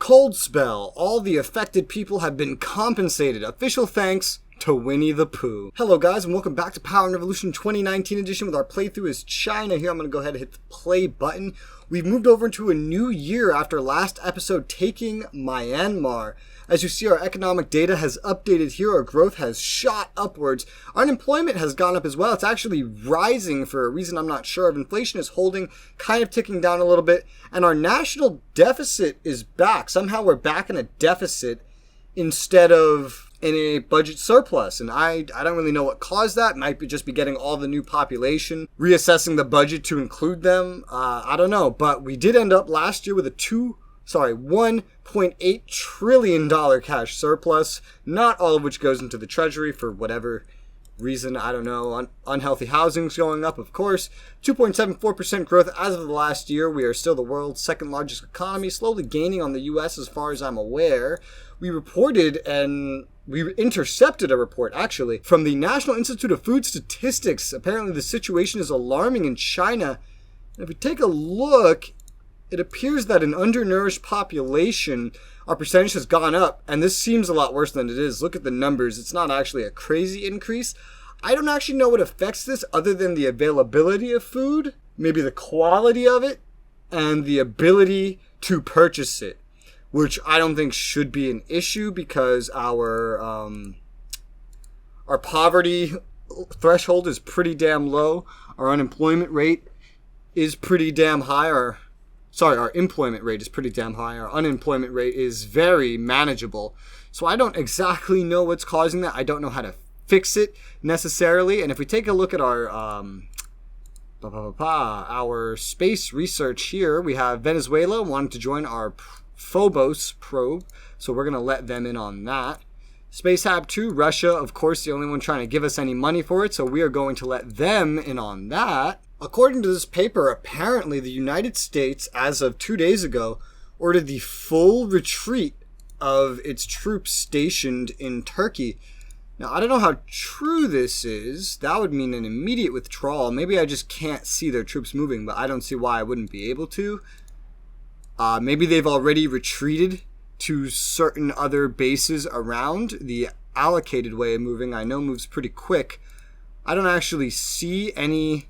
Cold spell. All the affected people have been compensated. Official thanks to Winnie the Pooh. Hello guys and welcome back to Power and Revolution 2019 edition with our playthrough as China. Here I'm going to go ahead and hit the play button. We've moved over into a new year after last episode taking Myanmar. As you see, our economic data has updated here. Our growth has shot upwards. Unemployment has gone up as well. It's actually rising for a reason I'm not sure of. Inflation is holding, kind of ticking down a little bit. And our national deficit is back. Somehow we're back in a deficit instead of in a budget surplus. And I don't really know what caused that. It might be just be getting all the new population, reassessing the budget to include them. I don't know. But we did end up last year with a $1.8 trillion cash surplus, not all of which goes into the treasury for whatever reason, I don't know. Unhealthy housing's going up, of course. 2.74% growth as of the last year. We are still the world's second largest economy, slowly gaining on the U.S. as far as I'm aware. We intercepted a report, actually, from the National Institute of Food Statistics. Apparently the situation is alarming in China. And if we take a look, it appears that an undernourished population, our percentage has gone up, and this seems a lot worse than it is. Look at the numbers. It's not actually a crazy increase. I don't actually know what affects this other than the availability of food, maybe the quality of it, and the ability to purchase it, which I don't think should be an issue because our poverty threshold is pretty damn low. Our unemployment rate is pretty damn high. Our employment rate is pretty damn high. Our unemployment rate is very manageable. So I don't exactly know what's causing that. I don't know how to fix it necessarily. And if we take a look at our space research here, we have Venezuela wanting to join our Phobos probe. So we're going to let them in on that. Space Hab 2, Russia, of course, the only one trying to give us any money for it. So we are going to let them in on that. According to this paper, apparently the United States, as of 2 days ago, ordered the full retreat of its troops stationed in Turkey. Now, I don't know how true this is. That would mean an immediate withdrawal. Maybe I just can't see their troops moving, but I don't see why I wouldn't be able to. Maybe they've already retreated to certain other bases around. The allocated way of moving, I know, moves pretty quick. I don't actually see any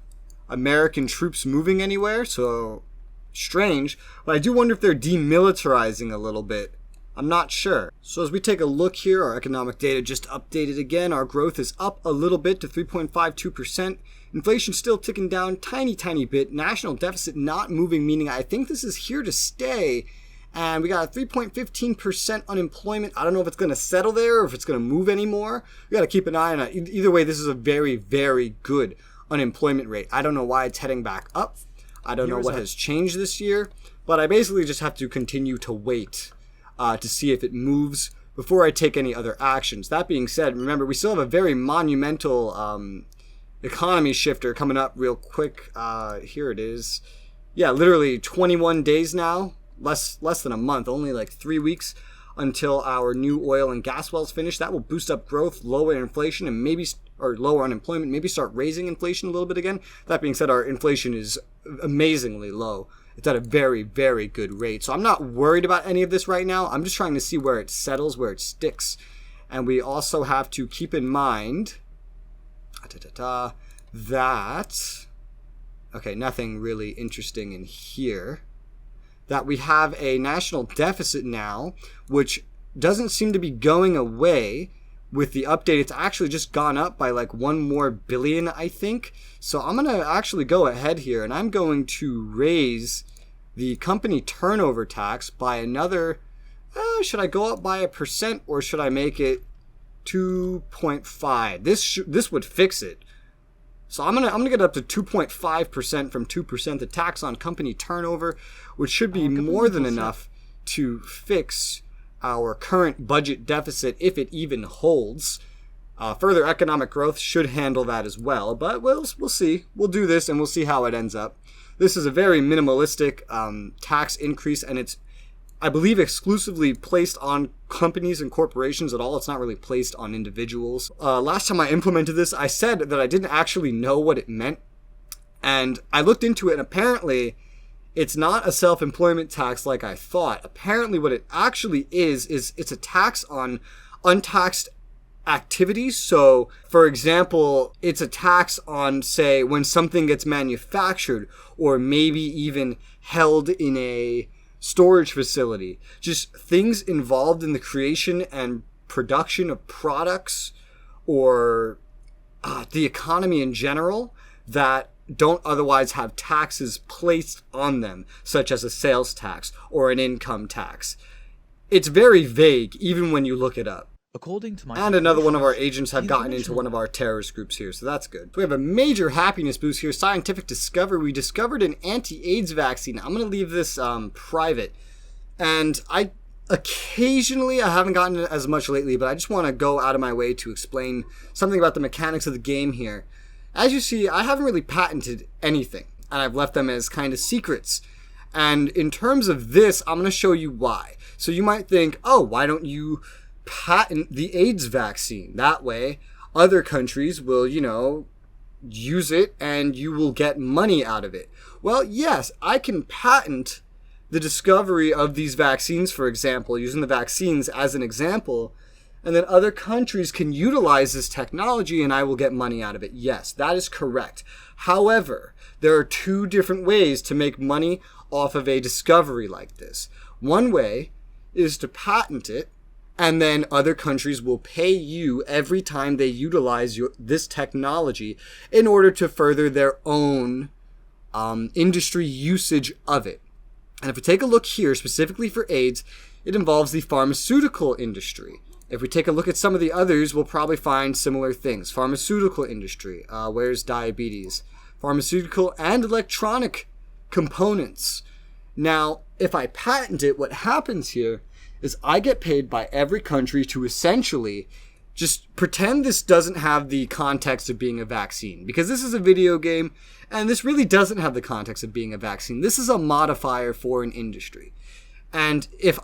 American troops moving anywhere, so strange. But I do wonder if they're demilitarizing a little bit. I'm not sure. So as we take a look here, our economic data just updated again. Our growth is up a little bit to 3.52%. Inflation still ticking down tiny bit. National deficit not moving, meaning I think this is here to stay. And we got a 3.15% unemployment. I don't know if it's going to settle there or if it's going to move anymore. We got to keep an eye on it. Either way, this is a very, very good unemployment rate. I don't know why it's heading back up. I don't know what has changed this year, but I basically just have to continue to wait to see if it moves before I take any other actions. That being said, remember, we still have a very monumental economy shifter coming up real quick. Here it is. Yeah, literally 21 days now, less than a month, only like 3 weeks until our new oil and gas wells finish. That will boost up growth, lower inflation, and lower unemployment, maybe start raising inflation a little bit again. That being said, our inflation is amazingly low. It's at a very, very good rate. So I'm not worried about any of this right now. I'm just trying to see where it settles, where it sticks. And we also have to keep in mind that, okay, nothing really interesting in here, that we have a national deficit now, which doesn't seem to be going away. With the update, it's actually just gone up by like $1 more billion, I think. So I'm going to actually go ahead here and I'm going to raise the company turnover tax by another, should I go up by 1% or should I make it 2.5? This would fix it. So I'm gonna get up to 2.5% from 2%. The tax on company turnover, which should be more than enough to fix our current budget deficit if it even holds. Further economic growth should handle that as well, but we'll see. We'll do this and we'll see how it ends up. This is a very minimalistic tax increase, and it's, I believe, exclusively placed on companies and corporations at all. It's not really placed on individuals. Last time I implemented this, I said that I didn't actually know what it meant, and I looked into it, and apparently it's not a self-employment tax like I thought. Apparently what it actually is it's a tax on untaxed activities. So, for example, it's a tax on, say, when something gets manufactured or maybe even held in a storage facility. Just things involved in the creation and production of products or the economy in general that don't otherwise have taxes placed on them, such as a sales tax or an income tax. It's very vague, even when you look it up. According to my and another one of our agents have gotten into one of our terrorist groups here, so that's good. We have a major happiness boost here. Scientific discovery. We discovered an anti-AIDS vaccine. I'm going to leave this private. And I haven't gotten it as much lately, but I just want to go out of my way to explain something about the mechanics of the game here. As you see, I haven't really patented anything, and I've left them as kind of secrets. And in terms of this, I'm going to show you why. So you might think, oh, why don't you patent the AIDS vaccine? That way, other countries will, use it and you will get money out of it. Well, yes, I can patent the discovery of these vaccines, for example, using the vaccines as an example, and then other countries can utilize this technology and I will get money out of it. Yes, that is correct. However, there are two different ways to make money off of a discovery like this. One way is to patent it, and then other countries will pay you every time they utilize this technology in order to further their own industry usage of it. And if we take a look here, specifically for AIDS, it involves the pharmaceutical industry. If we take a look at some of the others, we'll probably find similar things. Pharmaceutical industry, where's diabetes? Pharmaceutical and electronic components. Now, if I patent it, what happens here is I get paid by every country to essentially just pretend this doesn't have the context of being a vaccine, because this is a video game and this really doesn't have the context of being a vaccine. This is a modifier for an industry. And if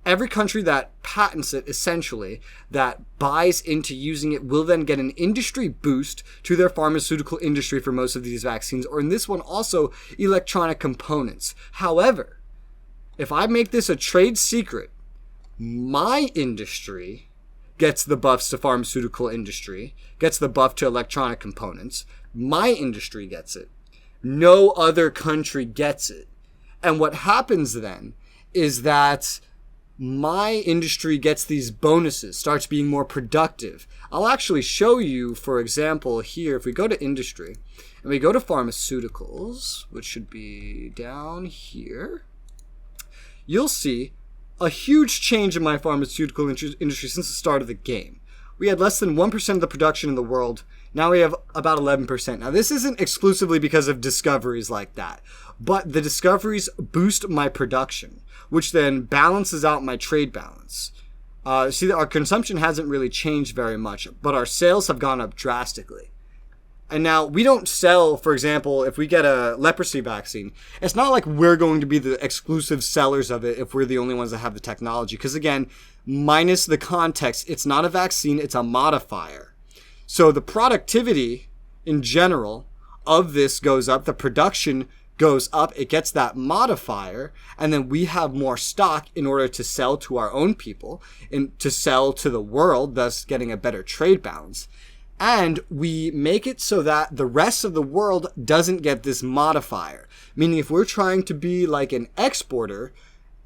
every country that patents it, essentially, that buys into using it, will then get an industry boost to their pharmaceutical industry for most of these vaccines, or in this one also electronic components. However, if I make this a trade secret, my industry gets the buffs to pharmaceutical industry, gets the buff to electronic components. My industry gets it. No other country gets it. And what happens then is that my industry gets these bonuses, starts being more productive. I'll actually show you, for example, here, if we go to industry and we go to pharmaceuticals, which should be down here, you'll see a huge change in my pharmaceutical industry since the start of the game. We had less than 1% of the production in the world. Now we have about 11%. Now this isn't exclusively because of discoveries like that, but the discoveries boost my production, which then balances out my trade balance. See, our consumption hasn't really changed very much, but our sales have gone up drastically. And now we don't sell, for example, if we get a leprosy vaccine, it's not like we're going to be the exclusive sellers of it if we're the only ones that have the technology. Because again, minus the context, it's not a vaccine, it's a modifier. So the productivity in general of this goes up, the production goes up, it gets that modifier, and then we have more stock in order to sell to our own people and to sell to the world, thus getting a better trade balance. And we make it so that the rest of the world doesn't get this modifier. Meaning if we're trying to be like an exporter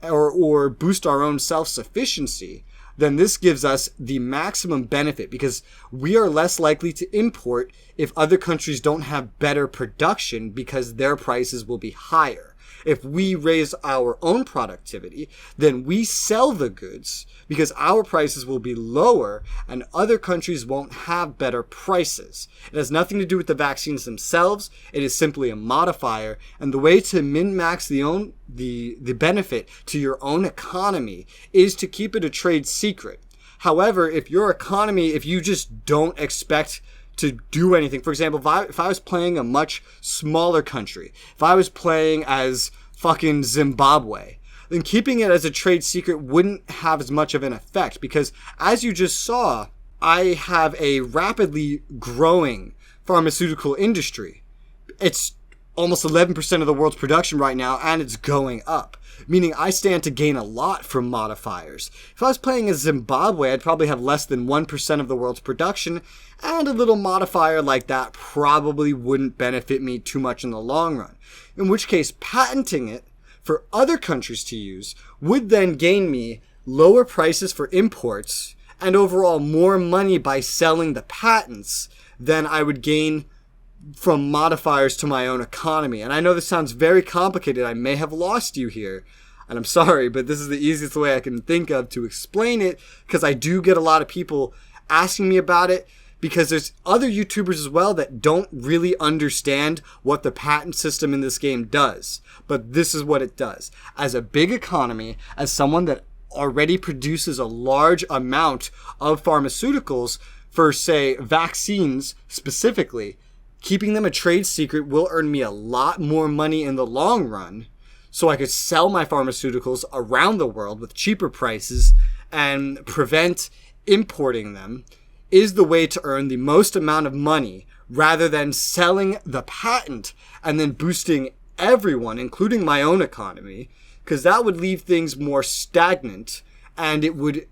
or boost our own self-sufficiency, then this gives us the maximum benefit because we are less likely to import if other countries don't have better production because their prices will be higher. If we raise our own productivity, then we sell the goods because our prices will be lower and other countries won't have better prices. It has nothing to do with the vaccines themselves. It is simply a modifier. And the way to min-max the benefit to your own economy is to keep it a trade secret. However, if you just don't expect to do anything. For example, if I was playing a much smaller country, if I was playing as fucking Zimbabwe, then keeping it as a trade secret wouldn't have as much of an effect because, as you just saw, I have a rapidly growing pharmaceutical industry. It's almost 11% of the world's production right now, and it's going up. Meaning I stand to gain a lot from modifiers. If I was playing as Zimbabwe, I'd probably have less than 1% of the world's production, and a little modifier like that probably wouldn't benefit me too much in the long run. In which case, patenting it for other countries to use would then gain me lower prices for imports and overall more money by selling the patents than I would gain from modifiers to my own economy. And I know this sounds very complicated. I may have lost you here, and I'm sorry, but this is the easiest way I can think of to explain it, because I do get a lot of people asking me about it, because there's other YouTubers as well that don't really understand what the patent system in this game does. But this is what it does. As a big economy, as someone that already produces a large amount of pharmaceuticals for, say, vaccines specifically, keeping them a trade secret will earn me a lot more money in the long run, so I could sell my pharmaceuticals around the world with cheaper prices and prevent importing them, is the way to earn the most amount of money, rather than selling the patent and then boosting everyone, including my own economy, because that would leave things more stagnant, and it would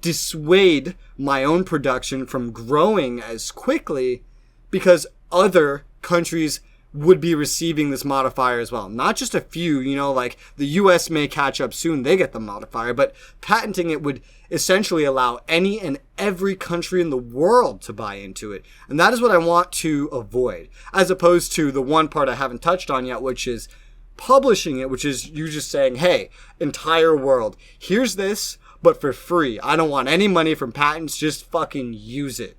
dissuade my own production from growing as quickly, because other countries would be receiving this modifier as well. Not just a few, like the US may catch up soon, they get the modifier, but patenting it would essentially allow any and every country in the world to buy into it. And that is what I want to avoid, as opposed to the one part I haven't touched on yet, which is publishing it, which is you just saying, hey, entire world, here's this, but for free. I don't want any money from patents, just fucking use it.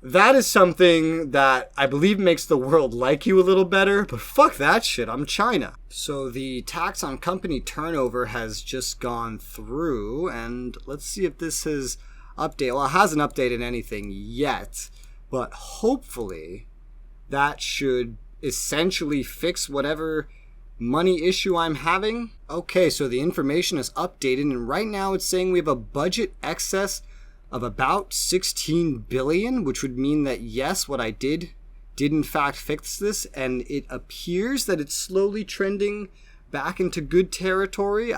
That is something that I believe makes the world like you a little better, but fuck that shit, I'm China. So the tax on company turnover has just gone through, and let's see if this has updated. Well, it hasn't updated anything yet, but hopefully that should essentially fix whatever money issue I'm having. Okay, so the information is updated, and right now it's saying we have a budget excess of about 16 billion, which would mean that yes, what I did in fact fix this, and it appears that it's slowly trending back into good territory.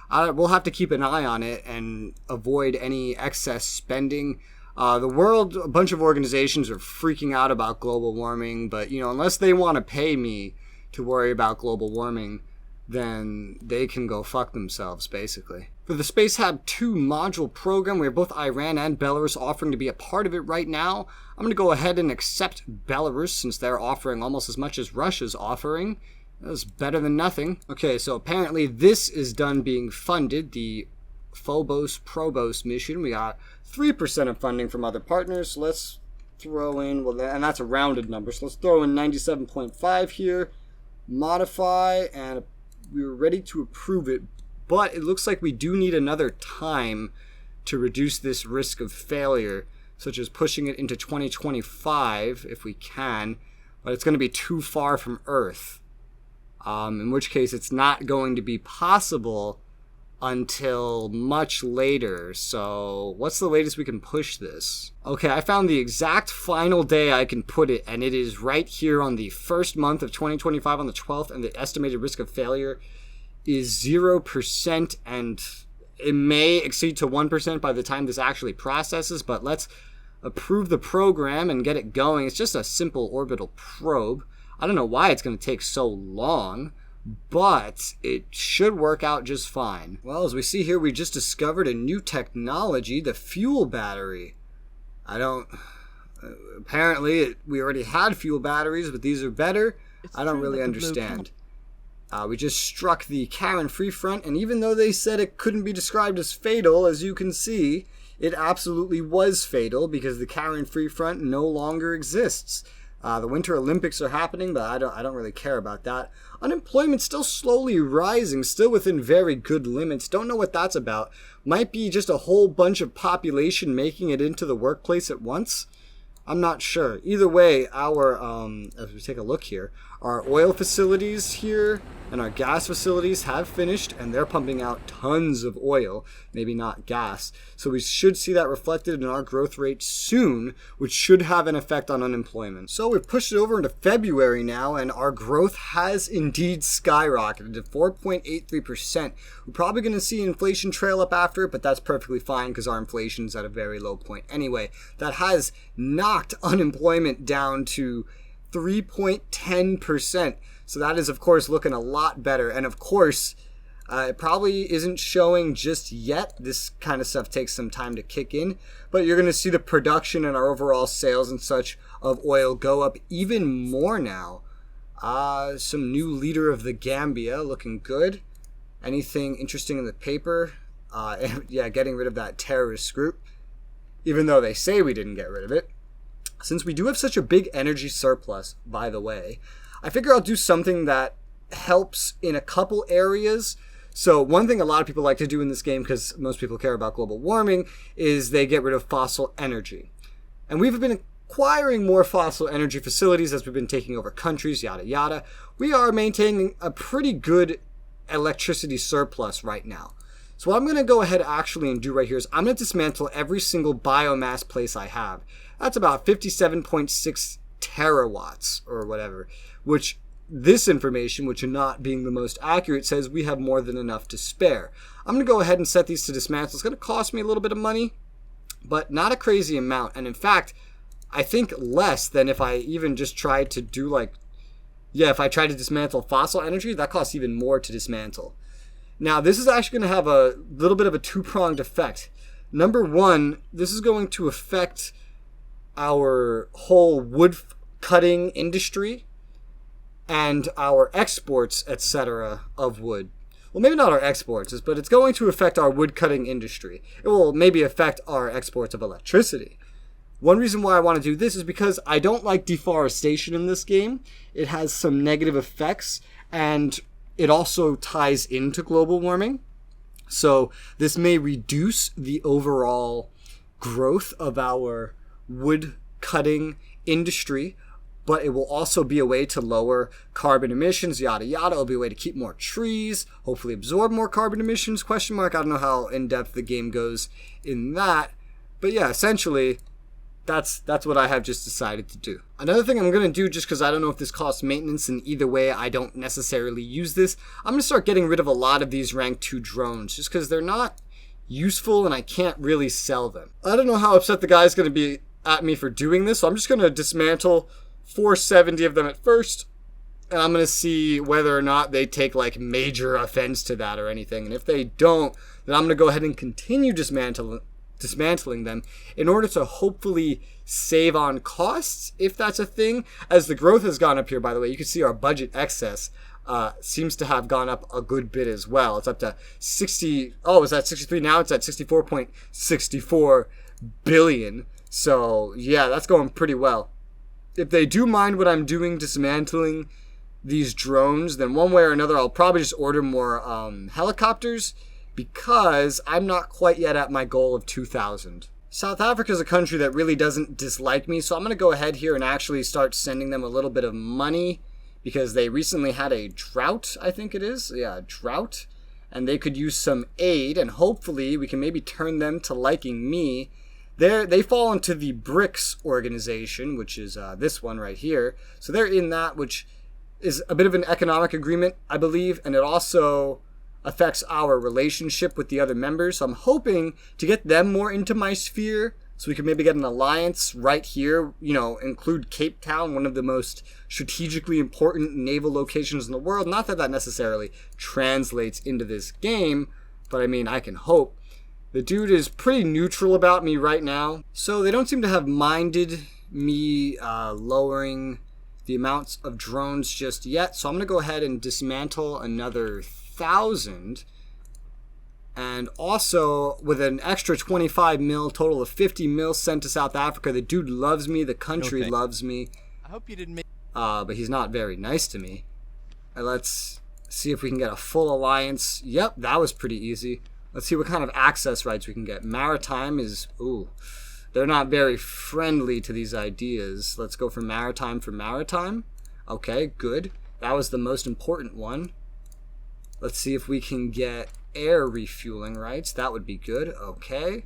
We'll have to keep an eye on it and avoid any excess spending. The world, a bunch of organizations are freaking out about global warming, but unless they want to pay me to worry about global warming, then they can go fuck themselves, basically. For the Space Hab 2 module program, where both Iran and Belarus are offering to be a part of it right now, I'm going to go ahead and accept Belarus, since they're offering almost as much as Russia's offering. That's better than nothing. Okay, so apparently this is done being funded, the Phobos-Probos mission. We got 3% of funding from other partners, so let's throw in, and that's a rounded number, so let's throw in 97.5 here, modify, and we're ready to approve it. But it looks like we do need another time to reduce this risk of failure, such as pushing it into 2025 if we can, but it's going to be too far from Earth, in which case it's not going to be possible until much later. So what's the latest we can push this? Okay, I found the exact final day I can put it, and it is right here on the first month of 2025 on the 12th, and the estimated risk of failure is 0%, and it may exceed to 1% by the time this actually processes, but let's approve the program and get it going. It's just a simple orbital probe. I don't know why it's going to take so long, but it should work out just fine. Well, as we see here, we just discovered a new technology, the fuel battery. Apparently we already had fuel batteries, but these are better. I don't really understand. We just struck the Karen Free Front, and even though they said it couldn't be described as fatal, as you can see, it absolutely was fatal, because the Karen Free Front no longer exists. The Winter Olympics are happening, but I don't really care about that. Unemployment's still slowly rising, still within very good limits. Don't know what that's about. Might be just a whole bunch of population making it into the workplace at once. I'm not sure. Either way, as we take a look here, our oil facilities here And our gas facilities have finished, and they're pumping out tons of oil, maybe not gas. So we should see that reflected in our growth rate soon, which should have an effect on unemployment. So we've pushed it over into February now, and our growth has indeed skyrocketed to 4.83%. We're probably going to see inflation trail up after it, but that's perfectly fine because our inflation's at a very low point. Anyway, that has knocked unemployment down to 3.10%. So that is, of course, looking a lot better. And of course, it probably isn't showing just yet. This kind of stuff takes some time to kick in. But you're going to see the production and our overall sales and such of oil go up even more now. Some new leader of the Gambia looking good. Anything interesting in the paper? Yeah, getting rid of that terrorist group. Even though they say we didn't get rid of it. Since we do have such a big energy surplus, by the way, I figure I'll do something that helps in a couple areas. So one thing a lot of people like to do in this game, because most people care about global warming, is they get rid of fossil energy. And we've been acquiring more fossil energy facilities as we've been taking over countries, yada yada. We are maintaining a pretty good electricity surplus right now. So what I'm going to go ahead actually and do right here is I'm going to dismantle every single biomass place I have. That's about 57.6 terawatts or whatever, which this information, which are not being the most accurate, says we have more than enough to spare. I'm going to go ahead and set these to dismantle. It's going to cost me a little bit of money, but not a crazy amount. And in fact, I think less than if I even just tried to do if I tried to dismantle fossil energy, that costs even more to dismantle. Now, this is actually going to have a little bit of a two-pronged effect. Number one, this is going to affect our whole wood cutting industry and our exports, etc. of wood. Well, maybe not our exports, but it's going to affect our wood cutting industry. It will maybe affect our exports of electricity. One reason why I want to do this is because I don't like deforestation in this game. It has some negative effects, and it also ties into global warming. So this may reduce the overall growth of our wood cutting industry, but it will also be a way to lower carbon emissions, yada yada. It'll be a way to keep more trees, hopefully absorb more carbon emissions, question mark. I don't know how in-depth the game goes in that. But yeah, essentially, that's what I have just decided to do. Another thing I'm going to do, just because I don't know if this costs maintenance, and either way I don't necessarily use this, I'm going to start getting rid of a lot of these rank 2 drones, just because they're not useful and I can't really sell them. I don't know how upset the guy's going to be at me for doing this, so I'm just going to dismantle 470 of them at first, and I'm going to see whether or not they take major offense to that or anything. And if they don't, then I'm going to go ahead and continue dismantling them in order to hopefully save on costs, if that's a thing. As the growth has gone up here, by the way, you can see our budget excess seems to have gone up a good bit as well. It's up to 60. Oh, it's at 63 now. It's at 64.64 billion. So yeah, that's going pretty well. If they do mind what I'm doing dismantling these drones, then one way or another I'll probably just order more helicopters, because I'm not quite yet at my goal of 2,000. South Africa is a country that really doesn't dislike me, so I'm going to go ahead here and actually start sending them a little bit of money, because they recently had a drought, I think it is. Yeah, a drought. And they could use some aid, and hopefully we can maybe turn them to liking me. They fall into the BRICS organization, which is this one right here. So they're in that, which is a bit of an economic agreement, I believe, and it also affects our relationship with the other members. So I'm hoping to get them more into my sphere, so we can maybe get an alliance right here, include Cape Town, one of the most strategically important naval locations in the world. Not that that necessarily translates into this game, but I mean, I can hope. The dude is pretty neutral about me right now, so they don't seem to have minded me lowering the amounts of drones just yet. So I'm going to go ahead and dismantle another 1,000. And also, with an extra 25 mil, total of 50 mil sent to South Africa. The dude loves me. The country loves me. I hope you didn't make... but he's not very nice to me. Let's see if we can get a full alliance. Yep, that was pretty easy. Let's see what kind of access rights we can get. Maritime is... Ooh, they're not very friendly to these ideas. Let's go for maritime for maritime. Okay, good. That was the most important one. Let's see if we can get air refueling rights. That would be good. Okay.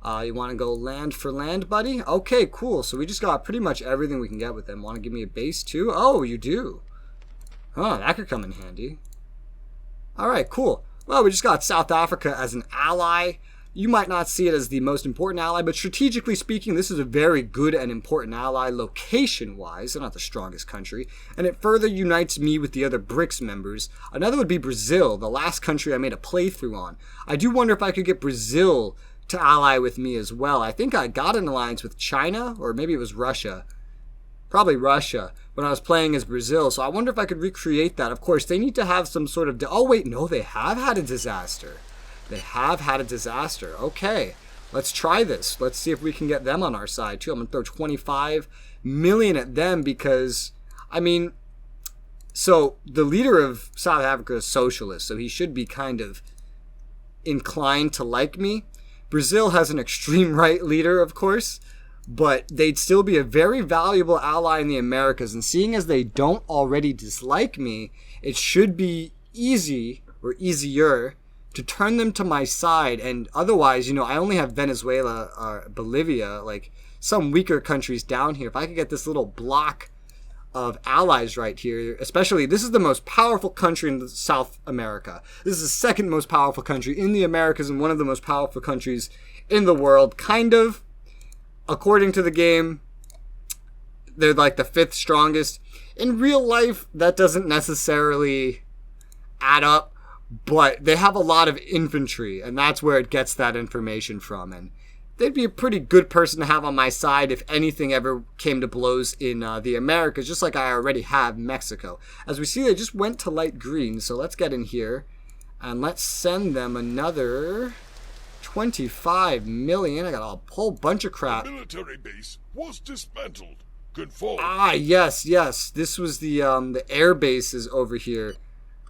You want to go land for land, buddy? Okay, cool. So we just got pretty much everything we can get with them. Want to give me a base too? Oh, you do. Huh, that could come in handy. All right, cool. Well, we just got South Africa as an ally. You might not see it as the most important ally, but strategically speaking, this is a very good and important ally location-wise. They're not the strongest country, and it further unites me with the other BRICS members. Another would be Brazil, the last country I made a playthrough on. I do wonder if I could get Brazil to ally with me as well. I think I got an alliance with China, or maybe it was Russia. Probably Russia, when I was playing as Brazil, so I wonder if I could recreate that. Of course, they need to have some sort of... Oh, wait, no, they have had a disaster. They have had a disaster. Okay, let's try this. Let's see if we can get them on our side, too. I'm going to throw 25 million at them because, I mean, so the leader of South Africa is socialist, so he should be kind of inclined to like me. Brazil has an extreme right leader, of course, but they'd still be a very valuable ally in the Americas. And seeing as they don't already dislike me, it should be easy, or easier, to turn them to my side. And otherwise, you know, I only have Venezuela or Bolivia, like some weaker countries down here. If I could get this little block of allies right here, especially, this is the most powerful country in South America. This is the second most powerful country in the Americas and one of the most powerful countries in the world, kind of. According to the game, they're like the 5th strongest. In real life, that doesn't necessarily add up, but they have a lot of infantry, and that's where it gets that information from. And they'd be a pretty good person to have on my side if anything ever came to blows in the Americas, just like I already have Mexico. As we see, they just went to light green, so let's get in here, and let's send them another 25 million. I got a whole bunch of crap. The military base was dismantled. Confirmed. Ah, yes. This was the air bases over here.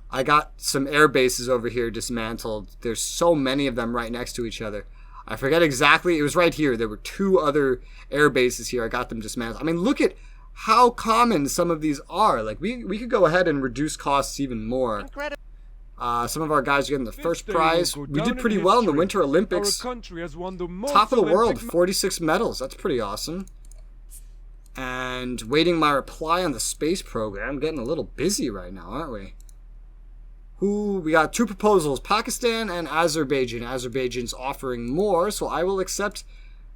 I got some air bases over here dismantled. There's so many of them right next to each other. I forget exactly. It was right here. There were 2 other air bases here. I got them dismantled. I mean, look at how common some of these are. Like, we could go ahead and reduce costs even more. Incredible. Some of our guys are getting the first prize. We did pretty well in the Winter Olympics. Top of the world, 46 medals. That's pretty awesome. And waiting my reply on the space program. Getting a little busy right now, aren't we? We got 2 proposals, Pakistan and Azerbaijan. Azerbaijan's offering more, so I will accept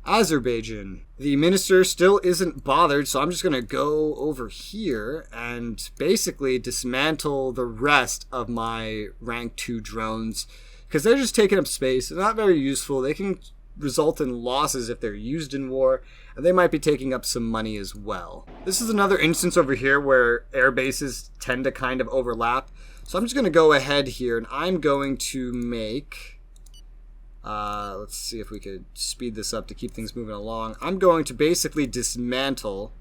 Azerbaijan. The minister still isn't bothered, so I'm just going to go over here and basically dismantle the rest of my rank 2 drones, because they're just taking up space. They're not very useful. They can result in losses if they're used in war, and they might be taking up some money as well. This is another instance over here where air bases tend to kind of overlap. So I'm just going to go ahead here, and I'm going to make... let's see if we could speed this up to keep things moving along. I'm going to basically dismantle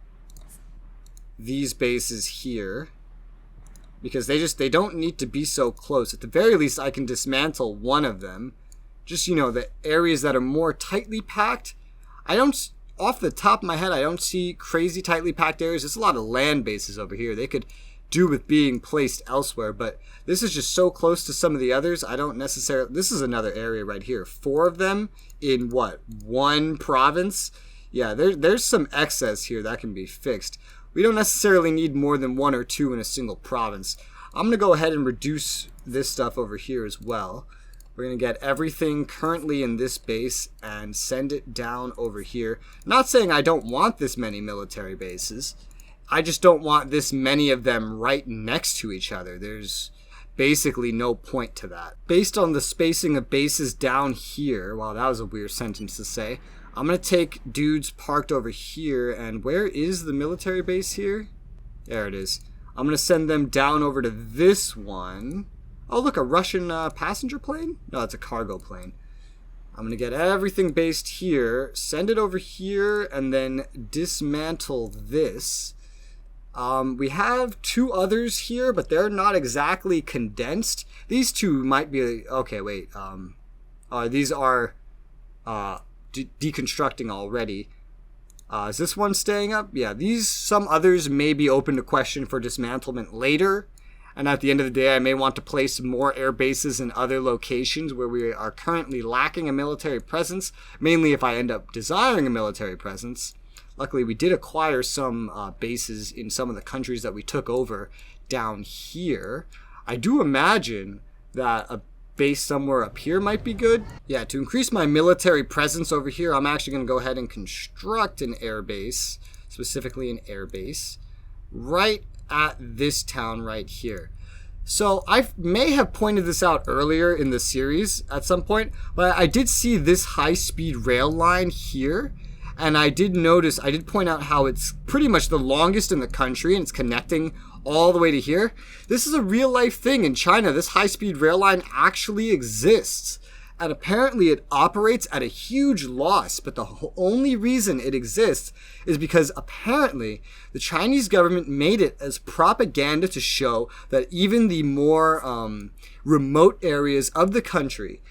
these bases here, because they don't need to be so close. At the very least, I can dismantle one of them. Just, you know, the areas that are more tightly packed. Off the top of my head, I don't see crazy tightly packed areas. There's a lot of land bases over here. They could do with being placed elsewhere, but this is just so close to some of the others. I don't necessarily... This is another area right here. 4 of them in what? 1 province? Yeah, there's some excess here that can be fixed. We don't necessarily need more than 1 or 2 in a single province. I'm going to go ahead and reduce this stuff over here as well. We're going to get everything currently in this base and send it down over here. Not saying I don't want this many military bases. I just don't want this many of them right next to each other. There's basically no point to that. Based on the spacing of bases down here, wow, that was a weird sentence to say, I'm going to take dudes parked over here, and where is the military base here? There it is. I'm going to send them down over to this one. Oh, look, a Russian passenger plane? No, it's a cargo plane. I'm going to get everything based here, send it over here, and then dismantle this. We have 2 others here, but they're not exactly condensed. These 2 might be... Okay, wait. These are deconstructing already. Is this one staying up? Yeah, some others may be open to question for dismantlement later. And at the end of the day, I may want to place more air bases in other locations where we are currently lacking a military presence, mainly if I end up desiring a military presence. Luckily, we did acquire some bases in some of the countries that we took over down here. I do imagine that a base somewhere up here might be good. Yeah, to increase my military presence over here, I'm actually going to go ahead and construct an air base, specifically an air base, right at this town right here. So I may have pointed this out earlier in the series at some point, but I did see this high-speed rail line here, and I did point out how it's pretty much the longest in the country, and it's connecting all the way to here. This is a real-life thing in China. This high-speed rail line actually exists, and apparently it operates at a huge loss, but the only reason it exists is because apparently the Chinese government made it as propaganda to show that even the more remote areas of the country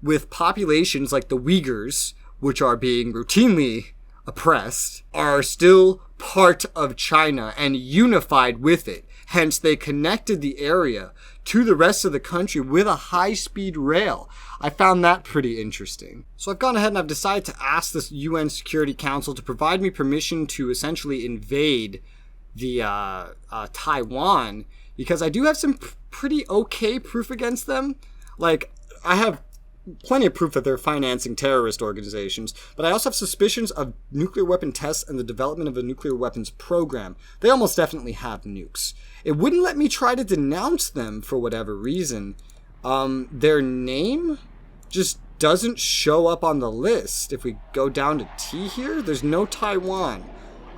with populations like the Uyghurs, which are being routinely oppressed, are still part of China and unified with it. Hence, they connected the area to the rest of the country with a high-speed rail. I found that pretty interesting. So I've gone ahead and I've decided to ask the UN Security Council to provide me permission to essentially invade the Taiwan, because I do have some pretty okay proof against them. Like, I have plenty of proof that they're financing terrorist organizations, but I also have suspicions of nuclear weapon tests and the development of a nuclear weapons program. They almost definitely have nukes. It wouldn't let me try to denounce them for whatever reason. Their name just doesn't show up on the list. If we go down to T here, there's no Taiwan.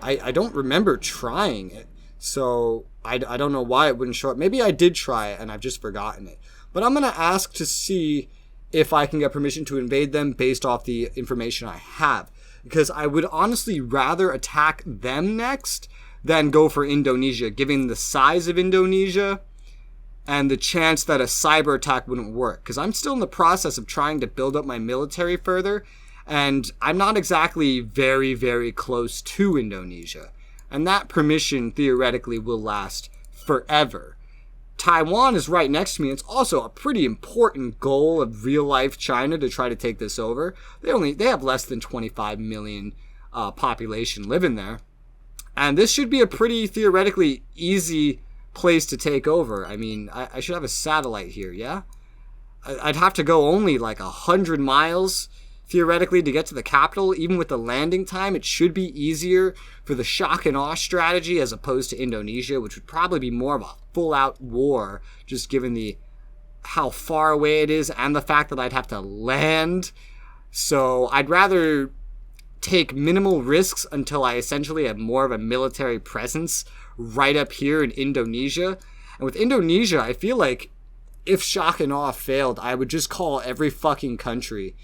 I don't remember trying it, so I don't know why it wouldn't show up. Maybe I did try it and I've just forgotten it. But I'm going to ask to see if I can get permission to invade them based off the information I have. Because I would honestly rather attack them next than go for Indonesia, given the size of Indonesia and the chance that a cyber attack wouldn't work. Because I'm still in the process of trying to build up my military further, and I'm not exactly very, very close to Indonesia. And that permission theoretically will last forever. Taiwan is right next to me. It's also a pretty important goal of real-life China to try to take this over. They have less than 25 million population living there. And this should be a pretty theoretically easy place to take over. I mean, I should have a satellite here, yeah? I'd have to go only like 100 miles theoretically to get to the capital. Even with the landing time, it should be easier for the shock and awe strategy as opposed to Indonesia, which would probably be more of a full-out war, just given how far away it is and the fact that I'd have to land. So I'd rather take minimal risks until I essentially have more of a military presence right up here in Indonesia. And with Indonesia, I feel like if shock and awe failed, I would just call every fucking country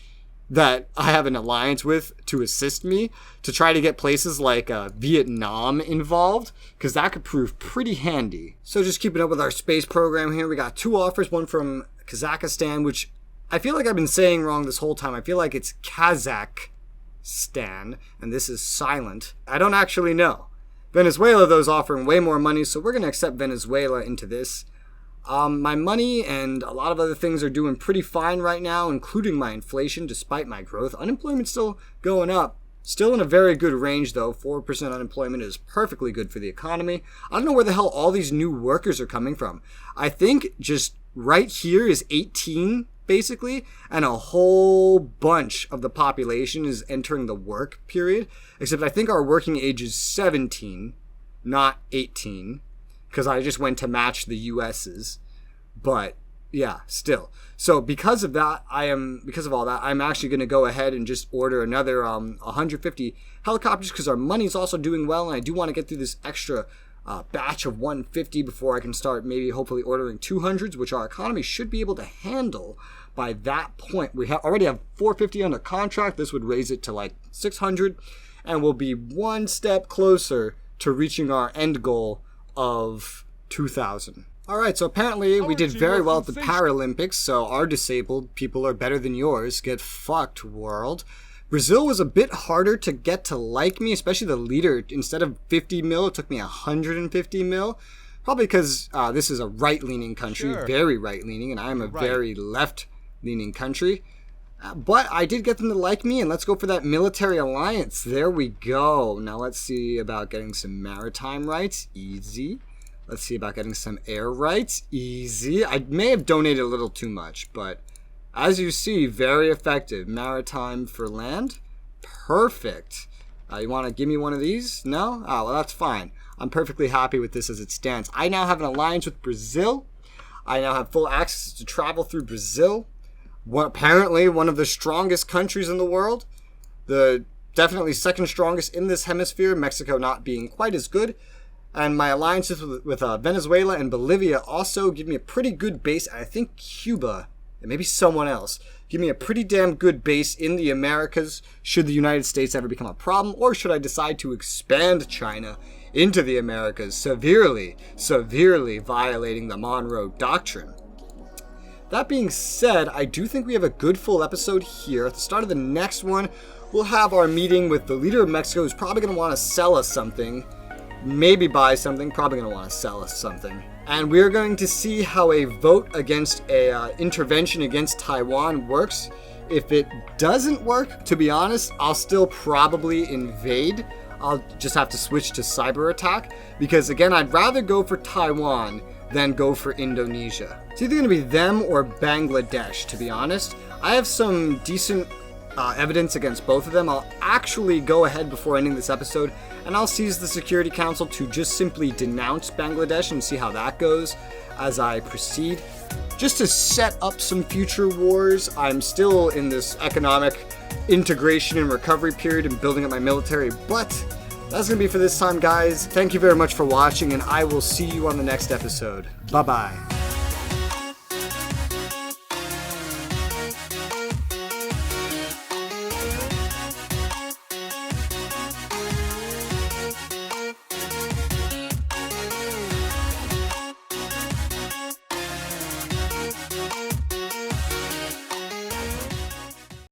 that I have an alliance with to assist me to try to get places like Vietnam involved, because that could prove pretty handy. So just keeping up with our space program here, we got two offers, one from Kazakhstan, which I feel like I've been saying wrong this whole time. I feel like it's Kazakhstan, and this is silent. I don't actually know. Venezuela, though, is offering way more money, so we're going to accept Venezuela into this. My money and a lot of other things are doing pretty fine right now, including my inflation, despite my growth. Unemployment's still going up. Still in a very good range, though. 4% unemployment is perfectly good for the economy. I don't know where the hell all these new workers are coming from. I think just right here is 18, basically, and a whole bunch of the population is entering the work period. Except I think our working age is 17, not 18. Because I just went to match the US's, but yeah, still. So because of all that, I'm actually going to go ahead and just order another 150 helicopters, because our money's also doing well, and I do want to get through this extra batch of 150 before I can start maybe hopefully ordering 200s, which our economy should be able to handle by that point. We already have 450 under contract. This would raise it to like 600, and we'll be one step closer to reaching our end goal of 2,000. All right, so apparently we did very well at the Paralympics, so our disabled people are better than yours. Get fucked, world. Brazil was a bit harder to get to like me, especially the leader. Instead of 50 mil, it took me 150 mil. Probably because this is a right-leaning country, Sure. very right-leaning, and I'm a Right. very left-leaning country. But I did get them to like me, and let's go for that military alliance. There we go. Now let's see about getting some maritime rights. Easy. Let's see about getting some air rights. Easy. I may have donated a little too much, but as you see, very effective. Maritime for land. Perfect. You want to give me one of these? No? Oh, well, that's fine. I'm perfectly happy with this as it stands. I now have an alliance with Brazil. I now have full access to travel through Brazil. Apparently one of the strongest countries in the world. The definitely second strongest in this hemisphere, Mexico not being quite as good. And my alliances with Venezuela and Bolivia also give me a pretty good base. I think Cuba, and maybe someone else, give me a pretty damn good base in the Americas should the United States ever become a problem, or should I decide to expand China into the Americas, severely violating the Monroe Doctrine. That being said, I do think we have a good full episode here. At the start of the next one, we'll have our meeting with the leader of Mexico, who's probably going to want to sell us something. Maybe buy something, probably going to want to sell us something. And we're going to see how a vote against a intervention against Taiwan works. If it doesn't work, to be honest, I'll still probably invade. I'll just have to switch to cyber attack. Because again, I'd rather go for Taiwan than go for Indonesia. It's either going to be them or Bangladesh, to be honest. I have some decent evidence against both of them. I'll actually go ahead before ending this episode, and I'll seize the Security Council to just simply denounce Bangladesh and see how that goes as I proceed. Just to set up some future wars, I'm still in this economic integration and recovery period and building up my military, but that's going to be for this time, guys. Thank you very much for watching, and I will see you on the next episode. Bye-bye.